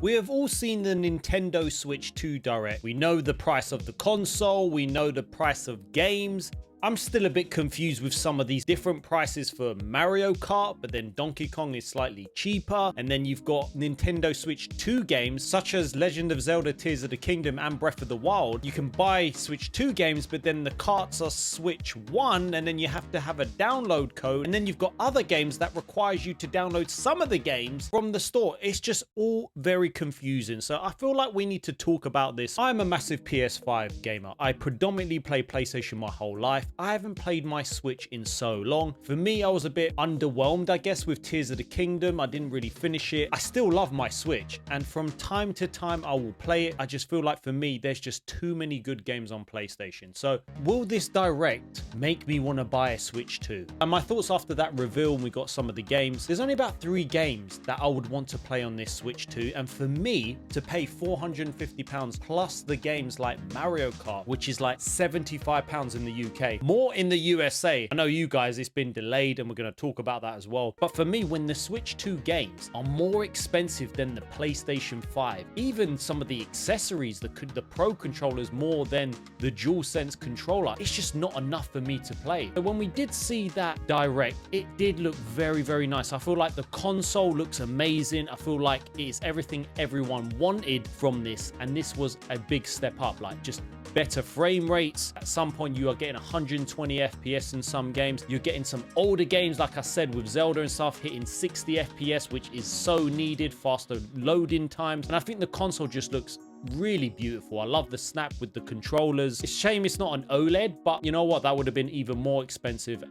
We have all seen the Nintendo Switch 2 Direct. We know the price of the console, we know the price of games. I'm still a bit confused with some of these different prices for Mario Kart, but then Donkey Kong is slightly cheaper. And then you've got Nintendo Switch 2 games, such as Legend of Zelda Tears of the Kingdom and Breath of the Wild. You can buy Switch 2 games, but then the carts are Switch 1, and then you have to have a download code. And then you've got other games that requires you to download some of the games from the store. It's just all very confusing. So I feel like we need to talk about this. I'm a massive PS5 gamer. I predominantly play PlayStation my whole life. I haven't played my Switch in so long. For me, I was a bit underwhelmed, I guess, with Tears of the Kingdom. I didn't really finish it. I still love my Switch, and from time to time, I will play it. I just feel like for me, there's just too many good games on PlayStation. So will this Direct make me want to buy a Switch 2? And my thoughts after that reveal, and we got some of the games, there's only about 3 games that I would want to play on this Switch 2. And for me to pay £450 plus the games like Mario Kart, which is like £75 in the UK, more in the USA. I know you guys, it's been delayed and we're going to talk about that as well. But for me, when the Switch 2 games are more expensive than the PlayStation 5, even some of the accessories, the Pro controllers more than the DualSense controller, it's just not enough for me to play. So when we did see that Direct, it did look very, very nice. I feel like the console looks amazing. I feel like it's everything everyone wanted from this. And this was a big step up, like just better frame rates. At some point you are getting 120 FPS in some games. You're getting some older games, like I said, with Zelda and stuff, hitting 60 FPS, which is so needed, faster loading times. And I think the console just looks really beautiful. I love the snap with the controllers. It's a shame it's not an OLED, but you know what, that would have been even more expensive.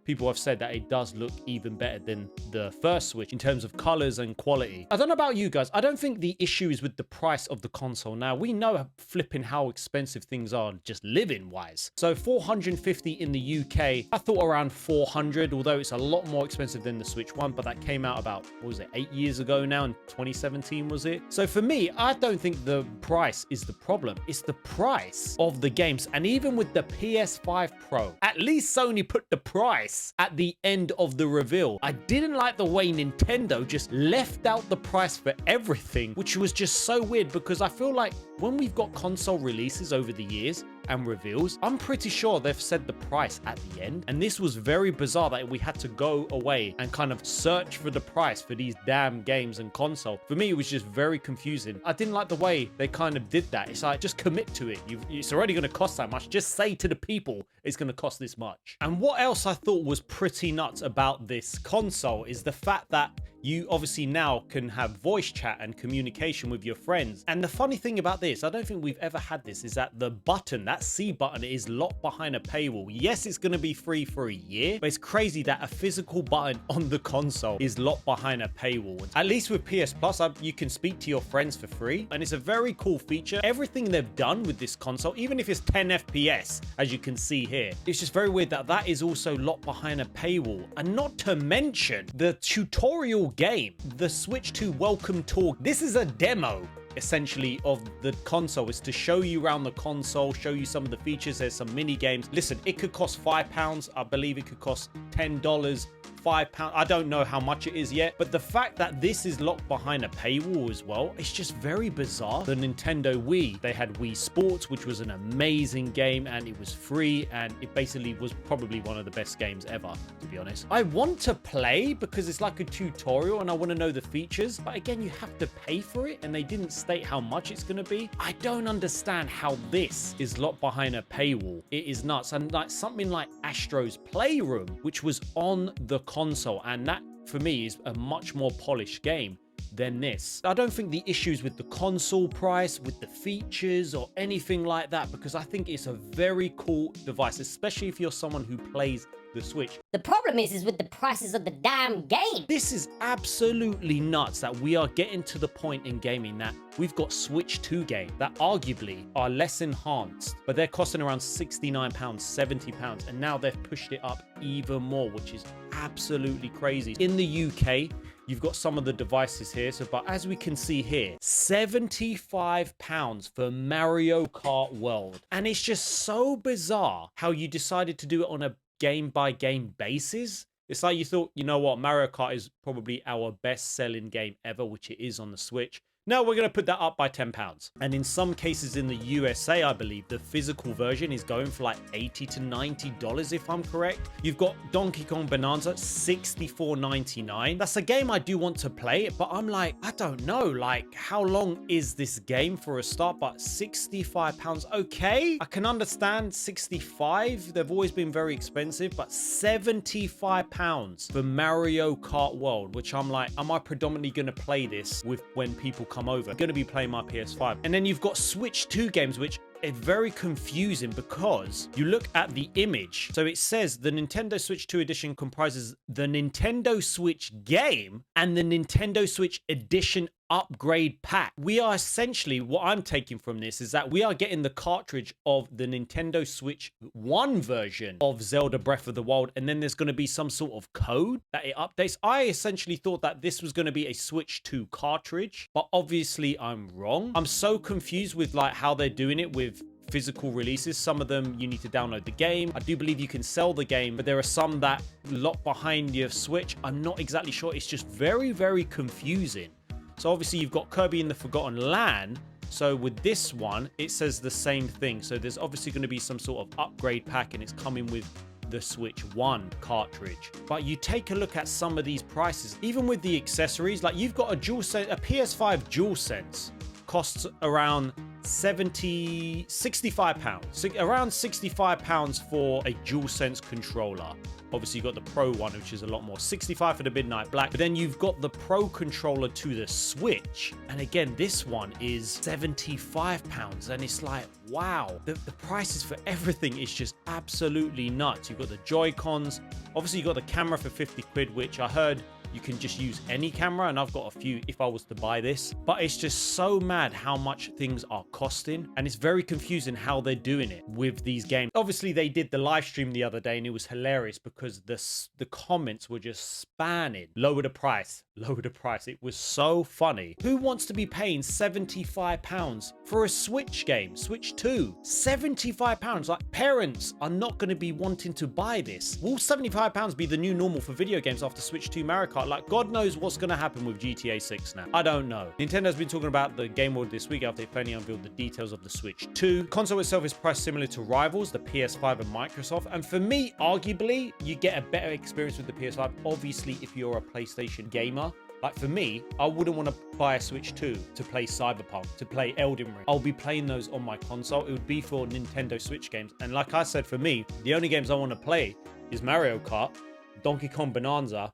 People have said that it does look even better than the first Switch in terms of colors and quality. I don't know about you guys. I don't think the issue is with the price of the console. Now, we know flipping how expensive things are just living wise. So 450 in the UK. I thought around 400, although it's a lot more expensive than the Switch 1, but that came out about, what was it, 8 years ago now, in 2017 was it? So for me, I don't think the price is the problem. It's the price of the games. And even with the PS5 Pro, at least Sony put the price at the end of the reveal. I didn't like the way Nintendo just left out the price for everything, which was just so weird, because I feel like when we've got console releases over the years and reveals, I'm pretty sure they've said the price at the end. And this was very bizarre that we had to go away and kind of search for the price for these damn games and console. For me, it was just very confusing. I didn't like the way they kind of did that. It's like, just commit to it. It's already going to cost that much. Just say to the people it's going to cost this much. And what else I thought was pretty nuts about this console is the fact that you obviously now can have voice chat and communication with your friends. And the funny thing about this, I don't think we've ever had this, is that the button, that C button, is locked behind a paywall. Yes, it's going to be free for a year, but it's crazy that a physical button on the console is locked behind a paywall. At least with PS Plus, you can speak to your friends for free, and it's a very cool feature. Everything they've done with this console, even if it's 10 FPS, as you can see here, it's just very weird that that is also locked behind a paywall. And not to mention the tutorial game, the Switch 2 Welcome Tour. This is a demo essentially of the console. Is to show you around the console, show you some of the features. There's some mini games. Listen, it could cost £5. I believe it could cost $10, £5. I don't know how much it is yet, but the fact that this is locked behind a paywall as well, it's just very bizarre. The Nintendo Wii, they had Wii Sports, which was an amazing game, and it was free, and it basically was probably one of the best games ever, to be honest. I want to play because it's like a tutorial and I want to know the features, but again, you have to pay for it, and they didn't state how much it's going to be. I don't understand how this is locked behind a paywall. It is nuts. And like something like Astro's Playroom, which was on the console, and that for me is a much more polished game than this. I don't think the issues with the console price, with the features or anything like that, because I think it's a very cool device, especially if you're someone who plays the Switch. The problem is with the prices of the damn game. This is absolutely nuts that we are getting to the point in gaming that we've got Switch 2 games that arguably are less enhanced, but they're costing around £69, £70, and now they've pushed it up even more, which is absolutely crazy. In the UK, you've got some of the devices here. So, but as we can see here, £75 for Mario Kart World. And it's just so bizarre how you decided to do it on a game by game basis. It's like you thought, you know what, Mario Kart is probably our best selling game ever, which it is on the Switch. No, we're going to put that up by £10. And in some cases in the USA, I believe the physical version is going for like $80 to $90 if I'm correct. You've got Donkey Kong Bonanza, $64.99. That's a game I do want to play, but I'm like, I don't know, like how long is this game for a start? But £65, okay. I can understand 65. They've always been very expensive, but £75 for Mario Kart World, which I'm like, am I predominantly going to play this with when people come over? I'm going to be playing my PS5. And then you've got Switch 2 games, which are very confusing because you look at the image. So it says the Nintendo Switch 2 edition comprises the Nintendo Switch game and the Nintendo Switch edition upgrade pack. We are essentially, what I'm taking from this is that we are getting the cartridge of the Nintendo Switch 1 version of Zelda Breath of the Wild, and then there's going to be some sort of code that it updates. I essentially thought that this was going to be a Switch 2 cartridge, but obviously I'm wrong. I'm so confused with like how they're doing it with physical releases. Some of them you need to download the game. I do believe you can sell the game, but there are some that lock behind your Switch. I'm not exactly sure. It's just very, very confusing. So obviously you've got Kirby in the Forgotten Land. So with this one, it says the same thing. So there's obviously going to be some sort of upgrade pack, and it's coming with the Switch 1 cartridge. But you take a look at some of these prices, even with the accessories, like you've got a PS5 DualSense costs around £65. Around £65 for a DualSense controller. Obviously, you've got the Pro one, which is a lot more. $65 for the Midnight Black. But then you've got the Pro controller to the Switch. And again, this one is £75. And it's like, wow. The prices for everything is just absolutely nuts. You've got the Joy-Cons. Obviously, you've got the camera for 50 quid, which I heard you can just use any camera, and I've got a few if I was to buy this. But it's just so mad how much things are costing, and it's very confusing how they're doing it with these games. Obviously, they did the live stream the other day, and it was hilarious because the comments were just spanning. Lower the price, lower the price. It was so funny. Who wants to be paying £75 for a Switch game? Switch 2, £75. Like, parents are not going to be wanting to buy this. Will £75 be the new normal for video games after Switch 2 Mario Kart? Like, God knows what's going to happen with GTA 6 now. I don't know. Nintendo's been talking about the Game World this week after they finally unveiled the details of the Switch 2. Console itself is priced similar to rivals, the PS5 and Microsoft. And for me, arguably, you get a better experience with the PS5. Obviously, if you're a PlayStation gamer. Like for me, I wouldn't want to buy a Switch 2 to play Cyberpunk, to play Elden Ring. I'll be playing those on my console. It would be for Nintendo Switch games. And like I said, for me, the only games I want to play is Mario Kart, Donkey Kong Bonanza,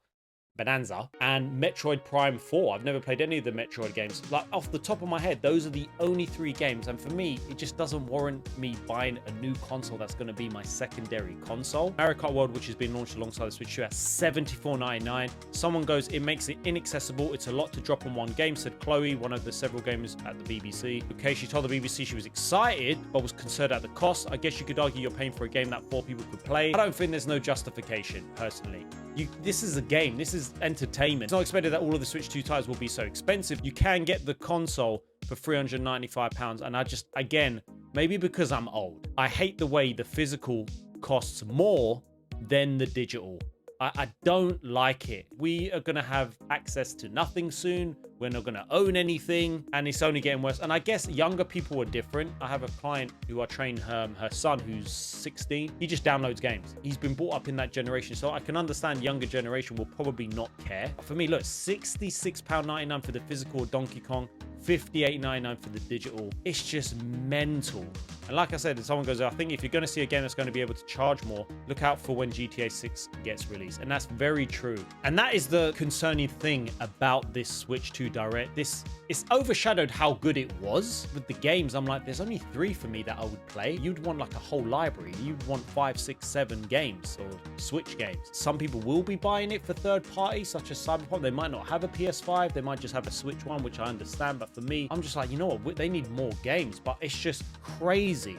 and Metroid Prime 4. I've never played any of the Metroid games. Like off the top of my head, those are the only 3 games. And for me, it just doesn't warrant me buying a new console that's going to be my secondary console. Mario Kart World, which has been launched alongside the Switch 2 at $74.99. Someone goes, it makes it inaccessible. It's a lot to drop on one game, said Chloe, one of the several gamers at the BBC. Okay, she told the BBC she was excited, but was concerned at the cost. I guess you could argue you're paying for a game that 4 people could play. I don't think there's no justification, personally. This is a game. This is entertainment. It's not expected that all of the Switch 2 titles will be so expensive. You can get the console for £395. And I just, again, maybe because I'm old, I hate the way the physical costs more than the digital. I don't like it. We are going to have access to nothing soon. We're not going to own anything, and it's only getting worse. And I guess younger people are different. I have a client who I train her son who's 16. He just downloads games. He's been brought up in that generation, so I can understand younger generation will probably not care. But for me, look, £66.99 for the physical Donkey Kong, $58.99 for the digital. It's just mental. And like I said, if someone goes, I think if you're going to see a game that's going to be able to charge more, look out for when GTA 6 gets released. And that's very true. And that is the concerning thing about this Switch 2 Direct. It's overshadowed how good it was with the games. I'm like, there's only 3 for me that I would play. You'd want like a whole library. You'd want 5, 6, 7 games or Switch games. Some people will be buying it for third parties, such as Cyberpunk. They might not have a PS5. They might just have a Switch one, which I understand. But for me, I'm just like, you know what? They need more games. But it's just crazy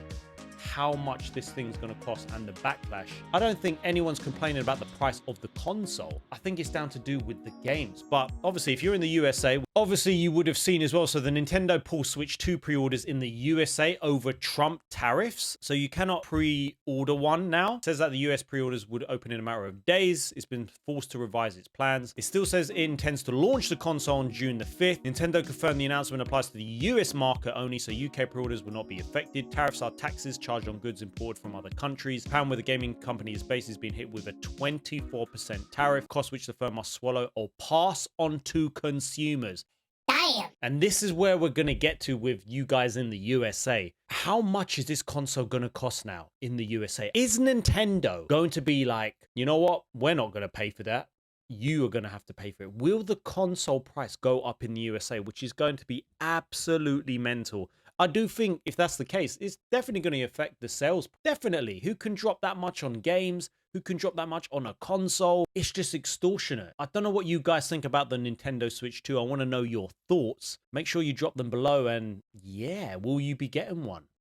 how much this thing's going to cost and the backlash. I don't think anyone's complaining about the price of the console. I think it's down to do with the games. But obviously, if you're in the USA, obviously you would have seen as well. So the Nintendo Pulse Switch 2 pre-orders in the USA over Trump tariffs. So you cannot pre-order one now. It says that the US pre-orders would open in a matter of days. It's been forced to revise its plans. It still says it intends to launch the console on June the 5th. Nintendo confirmed the announcement applies to the US market only, so UK pre-orders will not be affected. Tariffs are taxes charged on goods imported from other countries. Japan, where the gaming company is based, is being hit with a 24% tariff, cost which the firm must swallow or pass on to consumers. Damn. And this is where we're going to get to with you guys in the USA. How much is this console going to cost now in the USA? Is Nintendo going to be like, you know what? We're not going to pay for that. You are going to have to pay for it. Will the console price go up in the USA, which is going to be absolutely mental? I do think if that's the case, it's definitely going to affect the sales. Definitely. Who can drop that much on games? Who can drop that much on a console? It's just extortionate. I don't know what you guys think about the Nintendo Switch 2. I want to know your thoughts. Make sure you drop them below. And yeah, will you be getting one?